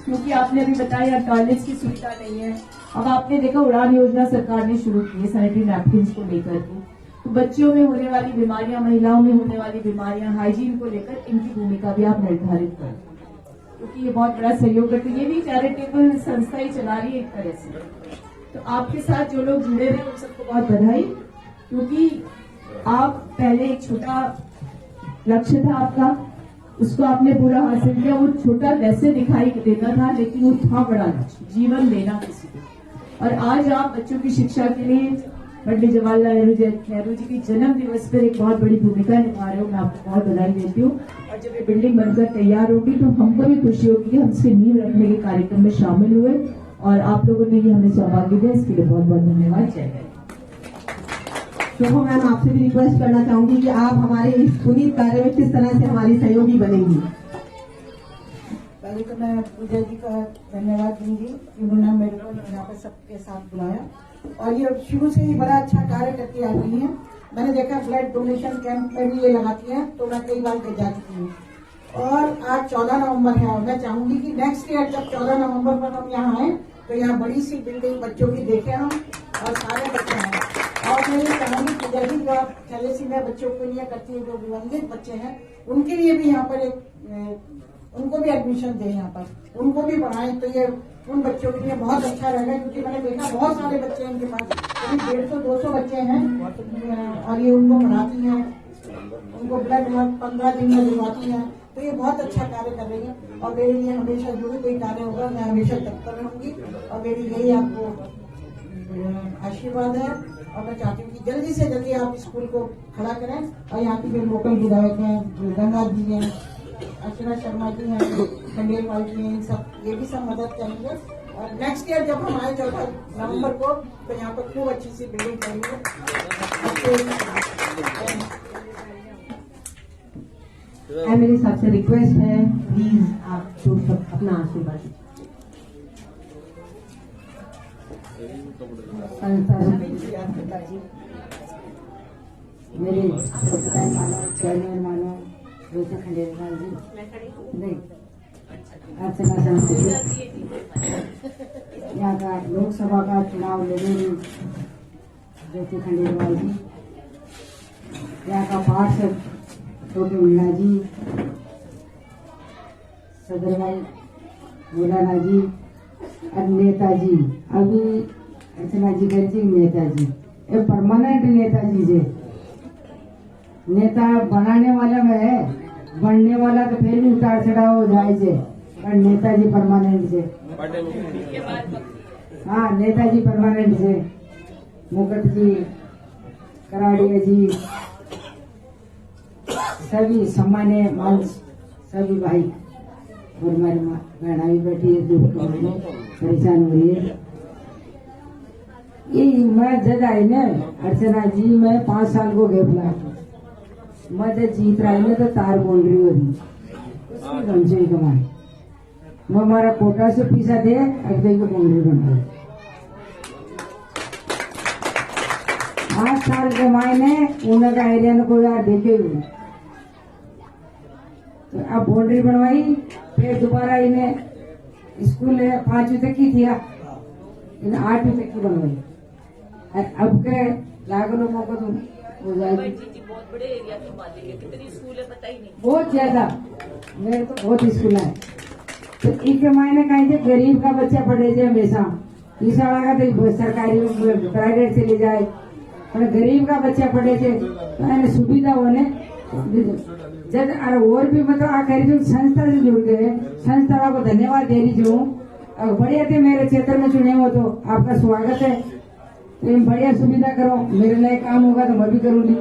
क्योंकि आपने अभी बताया टॉयलेट्स की सुविधा नहीं है। अब आपने देखा उड़ान योजना सरकार ने शुरू की है सैनिटरी नैपकिन्स को लेकर के। तो बच्चियों में होने वाली बीमारियां, महिलाओं में होने वाली बीमारियां, हाइजीन को लेकर इनकी भूमिका भी आप निर्धारित करें, क्योंकि ये बहुत बड़ा सहयोग करते हैं। ये भी चैरिटेबल संस्था ही चला रही है एक तरह से। तो आपके साथ जो लोग जुड़े हुए उन सबको बहुत बधाई, क्योंकि आप पहले एक छोटा लक्ष्य था आपका, उसको आपने पूरा हासिल किया। वो छोटा वैसे दिखाई देता था, लेकिन वो था बड़ा लक्ष्य, जीवन देना किसी को। और आज आप बच्चों की शिक्षा के लिए पंडित जवाहरलाल नेहरू जी के जन्म दिवस पर एक बहुत बड़ी भूमिका निभा रहे हो। मैं आपको बहुत बधाई देती हूँ। और जब ये बिल्डिंग बनकर तैयार होगी तो हमको भी खुशी होगी कि हम इसके नींव रखने के कार्यक्रम में शामिल हुए, और आप लोगों ने ये हमें सौभाग्य दिया, इसके लिए बहुत बहुत धन्यवाद। जय हिंद। तो मैम आपसे भी रिक्वेस्ट करना चाहूंगी कि आप हमारे इस पुनीत कार्य में किस तरह से हमारी सहयोगी बनेंगी। पहले तो मैं पूजा जी का धन्यवाद दूंगी कि उन्होंने मेरे को यहाँ पर सबके साथ बुलाया, और ये शुरू से ही बड़ा अच्छा कार्य करती आ रही है। मैंने देखा ब्लड डोनेशन कैंप में भी ये लगाती है, तो मैं कई बार जा चुकी हूँ। और आज 14 नवंबर है, और मैं चाहूंगी कि नेक्स्ट ईयर जब 14 नवंबर पर हम यहाँ आए तो यहाँ बड़ी सी बिल्डिंग बच्चों की देखें हम, और सारे बच्चे हैं। और मैं ये चाहूंगी कि जल्दी जो आप थैलेसीमिया बच्चों के लिए करती है, जो विवंचित बच्चे हैं, उनके लिए भी यहाँ पर उनको भी एडमिशन दें, यहाँ पर उनको भी पढ़ाएं, तो ये उन बच्चों के लिए बहुत अच्छा रहेगा। क्योंकि मैंने देखा बहुत सारे बच्चे हैं इनके पास, करीब 150-200 बच्चे हैं, और ये उनको पढ़ाती हैं, उनको ब्लड 15 दिन में दिलवाती हैं। तो ये बहुत अच्छा कार्य कर रही है, और मेरे लिए हमेशा जो भी कोई कार्य होगा मैं हमेशा तत्पर रहूंगी, और मेरी यही आपको आशीर्वाद है। और मैं चाहती हूँ कि जल्दी से जल्दी आप स्कूल को खड़ा करें, और यहाँ की जो लोकल विधायक हैं, गंगा जी हैं, अर्चना शर्मा जी हैं, खंडेलवाल जी हैं, सब ये भी सब मदद करेंगे। और नेक्स्ट ईयर जब हम आए 14 नवंबर को, तो यहाँ पर खूब अच्छी सी बिल्डिंग करेंगे। मेरी सबसे रिक्वेस्ट है, प्लीज आप जो सब अपना आशीर्वाद मेरे चेयरमैन मानो रोजा खंडेलवाल जी, नहीं अर्चना शर्मा जी, यहाँ का लोकसभा का चुनाव लड़े रोजा खंडेलवाल जी, यहाँ का पार्षद छोटे मीणा जी, सदर भाई मौलाना जी, और नेताजी अभी अर्चना जी कर जी, नेताजी ये परमानेंट नेताजी जे नेता बनाने वाला में है, बनने वाला तो फिर भी उतार चढ़ाव हो जाए जे, पर नेताजी परमानेंट जे। हाँ, नेताजी परमानेंट जे। मुकुट जी, कराड़िया जी, सभी सम्मान्य मंच, सभी भाई और हमारी बहना भी बैठी है जो परेशान हो रही है। ये मैं जज आई ने अर्चना जी, मैं 5 साल को गैप ला मैं जब जीत रही ने तो तार बाउंड्री हो रही उसमें कम से कमाए मैं हमारा कोटा से पीसा दे अगले को बाउंड्री बना 5 साल के मायने उनका एरिया ने कोई यार देखे हुए तो अब बाउंड्री बनवाई, फिर दोबारा इन्हें स्कूल 5वीं तक की थी, इन्हें 8वीं तक की बनवाई। अब के लाखों लोगों को तो हो जाएगी। बहुत बड़े एरिया की मालिक है, कितनी स्कूल है पता ही नहीं। बहुत ज्यादा, मेरे तो बहुत स्कूल है। तो इनके मायने कहीं थे गरीब का बच्चा पढ़े थे हमेशा, इस वाला का तो सरकारी प्राइवेट से ले जाए, पर गरीब का बच्चा पढ़े थे तो सुविधा होने जब और भी मतलब आखिर जो संस्था से जुड़ गए, संस्था को धन्यवाद दे रही हूँ। बढ़िया थे मेरे क्षेत्र में चुने हो तो आपका स्वागत है। तुम बढ़िया सुविधा करो, मेरे लायक काम होगा तो मैं भी करूंगी,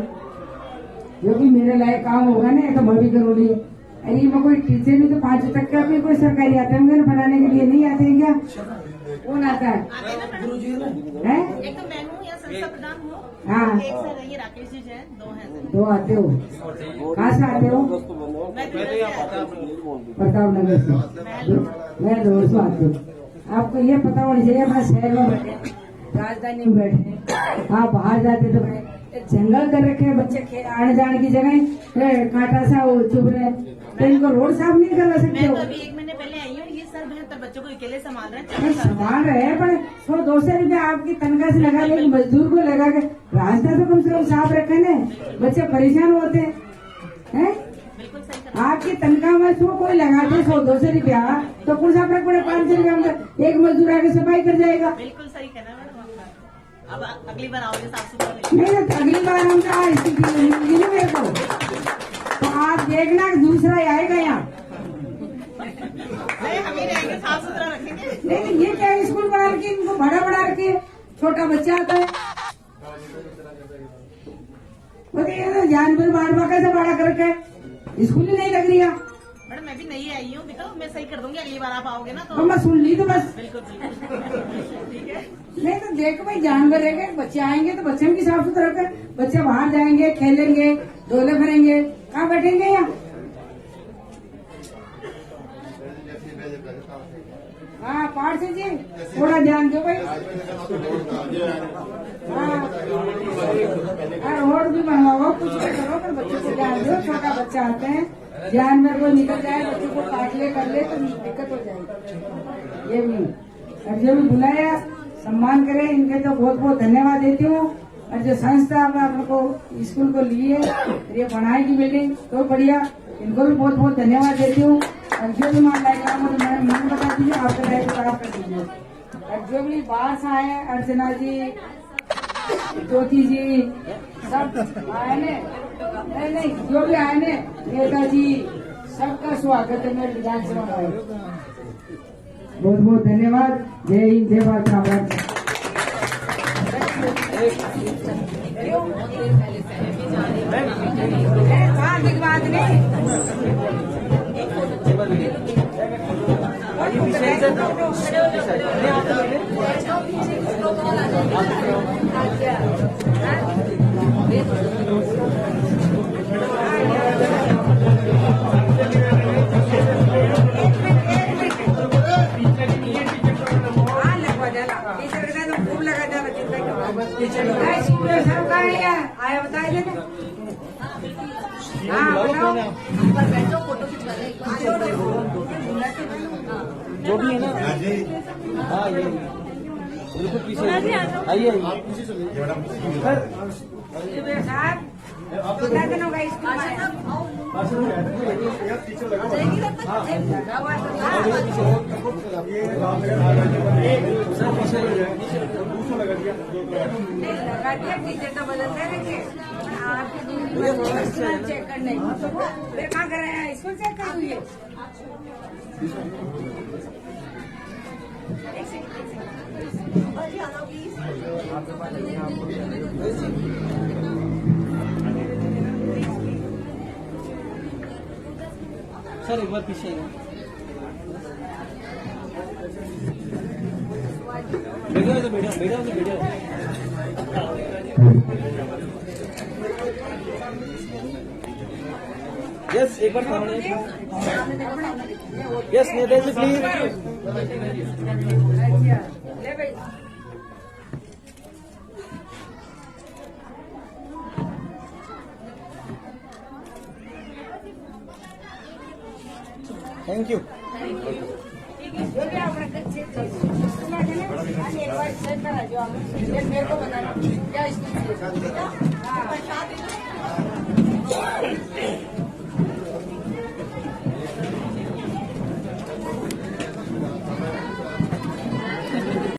जो भी मेरे लायक काम होगा ना तो मैं भी करूंगी। अरे मैं कोई टीचर नहीं तो 5 तक का भी कोई सरकारी आता है बनाने के लिए नहीं आते हैं क्या? कौन आता है? एक तो मैं हूँ या संस्था प्रधान हूँ, हाँ, एक सर ये राकेश जी है, 2 हैं। 2 आते हो, कहाँ से आते हो? प्रताप नगर से, मैं 200 आते हूँ। आपको ये पता होना चाहिए अपना शहर में बैठे, राजधानी में बैठे, आप बाहर जाते तो जंगल कर रखे बच्चे आने जाने की जगह कांटा सा चुभ रहे, तो इनको रोड साफ नहीं करवा सकते हो? मैं तो अभी 1 महीने पहले आई हूँ, ये सर 72 बच्चों को अकेले संभाल रहे हैं। संभाल रहे हैं पर 100-200 रुपया आपकी तनख्वाह से लगा लेकिन मजदूर को लगा के रास्ता तो कम से कम साफ रखे न, बच्चे परेशान होते हैं। आपकी तनख्वाह में सो कोई लगा दे 100-200 रुपया तो कुछ साफ रख पड़े 500 रुपया में एक मजदूर आके सफाई कर जाएगा। बिल्कुल सही कहना मैडम, अब अगली बार आओगे साफ सुथरा नहीं तो अगली बार हम स्थिति मेरे को तो आप देखना दूसरा आएगा यहाँ। हम ही रहेंगे, साफ सुथरा रखेंगे। नहीं ये क्या स्कूल बना रखे, इनको बड़ा बड़ा रखे, छोटा बच्चा आता है वो जानवर बांटवा कैसे बड़ा कर रखा है, स्कूल ही नहीं लग रही है। मैडम मैं भी नहीं आई हूँ, मैं सही कर दूंगी, अगली बार आप आओगे ना तो मैं सुन ली तो बस। बिल्कुल ठीक है। नहीं तो देखो भाई जानवर रहेंगे, बच्चे आएंगे तो बच्चे की साफ सुथरा रखे, बच्चे बाहर जाएंगे खेलेंगे डोले भरेंगे, कहाँ बैठेंगे यहाँ? हाँ पार्ट से जी थोड़ा ध्यान दो भाई। हाँ रोड भी बनवाओ, कुछ भी करो पर बच्चों को ध्यान दो, छोटा बच्चा आते हैं जानवर को निकल जाए, बच्चों को काट ले कर ले तो दिक्कत हो जाएगी। ये भी और जो भी बुलाया सम्मान करे, इनके तो बहुत बहुत धन्यवाद देती हूँ। और जो संस्था अपने को स्कूल को लिए ये बनाएगी बिल्डिंग तो बढ़िया, इनको भी बहुत बहुत धन्यवाद देती हूँ। और जो भी मान लायक काम हो तो मैंने मन बता दीजिए, आपके लायक काम कर दीजिए। और जो भी बाहर से आए, अर्चना जी, ज्योति जी, सब आए ने, नहीं जो भी आए ने, नेताजी, सबका स्वागत है मेरे विधानसभा में। बहुत बहुत धन्यवाद। जय हिंद, जय भारत माता। बात नहीं खूब लगा जाना सब आया बताए थे ना। हाँ बताओ, बैठो फोटो खिंचवा रहे जो भी है ना। हाँ ये बिल्कुल पीछे आइए साहब बता देना होगा लगा दिया टीचर तो बदलते रहिए आपके चेक करने फिर कहाँ कर रहे हैं, स्कूल चेक कर हुई सर एक बार पीछे यस एक बार सामने yes Netaji please thank you मेरे को बताना क्या